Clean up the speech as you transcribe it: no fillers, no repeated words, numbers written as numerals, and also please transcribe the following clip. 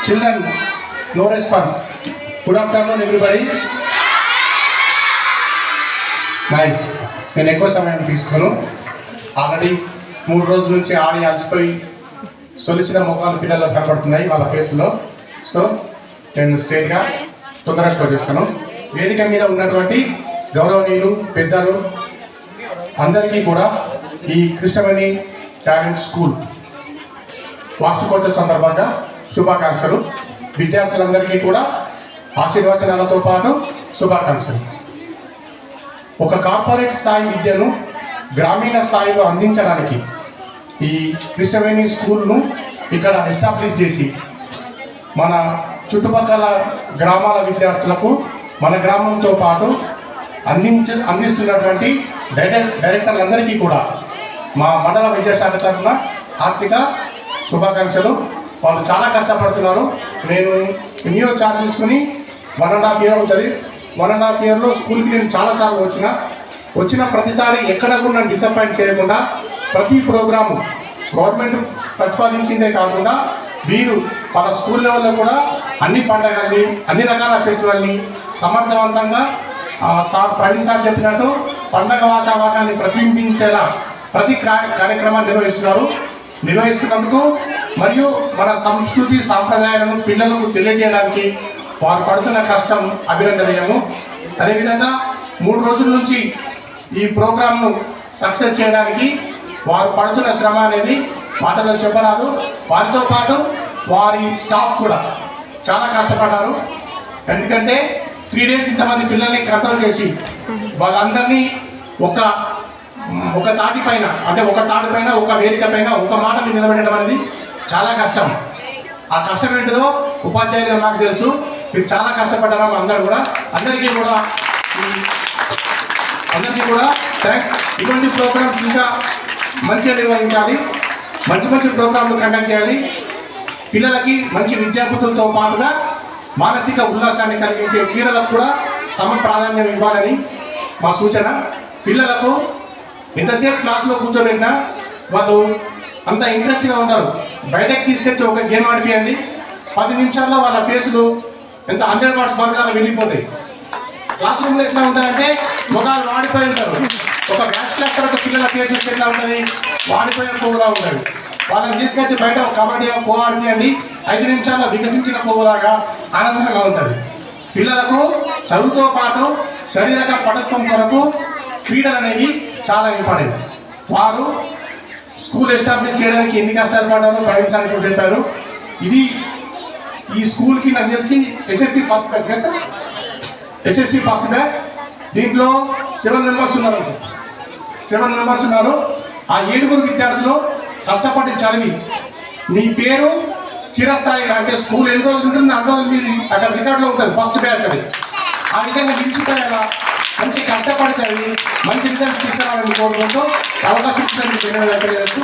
Children, no response. Good afternoon, everybody. Nice. నేను ఎక్కువ సమయం తీసుకోను. ఆల్రెడీ 3 రోజుల నుంచి ఆడి అలసిపోయి సొలిసిన ముఖాలు పిల్లలకు కనబడుతున్నాయి వాళ్ళ ఫేస్లో. సో నేను స్ట్రేట్గా తొందరగా చేస్తాను. వేదిక మీద ఉన్నటువంటి గౌరవనీయులు పెద్దలు అందరికీ కూడా ఈ కృష్ణవేణి టాలెంట్ స్కూల్ వార్షికోత్సవ సందర్భంగా శుభాకాంక్షలు. విద్యార్థులందరికీ కూడా ఆశీర్వచనాలతో పాటు శుభాకాంక్షలు. ఒక కార్పొరేట్ స్థాయి విద్యను గ్రామీణ స్థాయిలో అందించడానికి ఈ కృష్ణవేణి స్కూల్ను ఇక్కడ ఎస్టాబ్లిష్ చేసి మన చుట్టుపక్కల గ్రామాల విద్యార్థులకు మన గ్రామంతో పాటు అందిస్తున్నటువంటి డైరెక్టర్లందరికీ కూడా మా మండల విద్యాశాఖ తరఫున ఆర్థిక శుభాకాంక్షలు. వాళ్ళు చాలా కష్టపడుతున్నారు. నేను ఎన్నో చార్జ్ తీసుకుని 1.5 year అవుతుంది. 1.5 yearలో స్కూల్కి నేను చాలాసార్లు వచ్చిన ప్రతిసారి ఎక్కడ కూడా నన్ను డిసప్పాయింట్ చేయకుండా ప్రతి ప్రోగ్రాము గవర్నమెంట్ ప్రతిపాదించిందే కాకుండా వీరు మన స్కూల్ లెవెల్లో కూడా అన్ని పండుగల్ని అన్ని రకాల ఫెస్టివల్ని సమర్థవంతంగా ప్రవీణ్ సార్ చెప్పినట్టు పండగ వాతావరణాన్ని ప్రతిబింబించేలా ప్రతి కార్యక్రమాన్ని నిర్వహిస్తున్నందుకు మరియు మన సంస్కృతి సాంప్రదాయాలను పిల్లలకు తెలియజేయడానికి వారు పడుతున్న కష్టం అభినందనీయము. అదేవిధంగా 3 రోజుల నుంచి ఈ ప్రోగ్రాంను సక్సెస్ చేయడానికి వారు పడుతున్న శ్రమ అనేది మాటల్లో చెప్పరాదు. వారితో పాటు వారి స్టాఫ్ కూడా చాలా కష్టపడ్డారు. ఎందుకంటే 3 days ఇంతమంది పిల్లల్ని కంట్రోల్ చేసి వాళ్ళందరినీ ఒక తాటిపైన అంటే ఒక తాడిపైన ఒక వేదిక పైన ఒక మాట మీద నిలబెట్టడం అనేది చాలా కష్టం. ఆ కష్టం ఏంటిదో ఉపాధ్యాయులుగా నాకు తెలుసు. మీరు చాలా కష్టపడ్డారు అందరికీ కూడా థ్యాంక్స్. ఇటువంటి ప్రోగ్రామ్స్ ఇంకా మంచిగా నిర్వహించాలి. మంచి ప్రోగ్రాంలు కండక్ట్ చేయాలి. పిల్లలకి మంచి విద్యాబుద్ధులతో పాటుగా మానసిక ఉల్లాసాన్ని కలిగించే క్రీడలకు కూడా ప్రాధాన్యం ఇవ్వాలని మా సూచన. పిల్లలకు ఎంతసేపు క్లాసులో కూర్చోబెట్టినా వాళ్ళు అంత ఇంట్రెస్ట్గా ఉంటారు. బయటకు తీసుకొచ్చి ఒక గేమ్ ఆడిపియండి, 10 నిమిషాల్లో వాళ్ళ ఫేసులు ఎంత 100 watts బల్బులాగా వెళ్ళిపోతాయి. క్లాస్ రూమ్లో ఎట్లా ఉంటాయంటే మొగాలు వాడిపోయి ఉంటారు. ఒక మ్యాథ్స్ క్లాస్ తర్వాత పిల్లల ఫేస్ చూస్తే ఎట్లా ఉంటుంది, వాడిపోయిన పువ్వులా ఉంటుంది. వాళ్ళని తీసుకొచ్చి బయట కబడ్డీ ఖో ఆడిపియండి, 5 నిమిషాల్లో వికసించిన పువ్వులాగా ఆనందంగా ఉంటుంది. పిల్లలకు చదువుతో పాటు శారీరక పటుత్వం కొరకు క్రీడలు అనేవి చాలా ఇంపార్టెంట్. వారు స్కూల్ ఎస్టాబ్లిష్ చేయడానికి ఎన్ని కష్టాలు పడ్డారో ప్రవీణ్ సార్ ఇప్పుడు చెప్పారు. ఈ స్కూల్కి నాకు తెలిసి ఎస్ఎస్సి ఫస్ట్ బ్యాచ్ కదా సార్, ఎస్ఎస్సి ఫస్ట్ బ్యాచ్. దీంట్లో 7 members ఉన్నారు. 7 members ఉన్నారు. ఆ 7 విద్యార్థులు కష్టపడి చదివి మీ పేరు చిరస్థాయిగా అంటే స్కూల్ ఎన్ని రోజులు ఉంటుంది అన్ని రోజులు మీరు అక్కడ రికార్డులో ఉంటుంది ఫస్ట్ బ్యాచ్ అని. ఆ విధంగా నిలిచిపోయేలా మంచి కష్టపడి చదివి మంచి రిజల్ట్ తీసుకురావాలని కోరుకుంటూ అవకాశం ఇచ్చినందుకు ధన్యవాదాలు.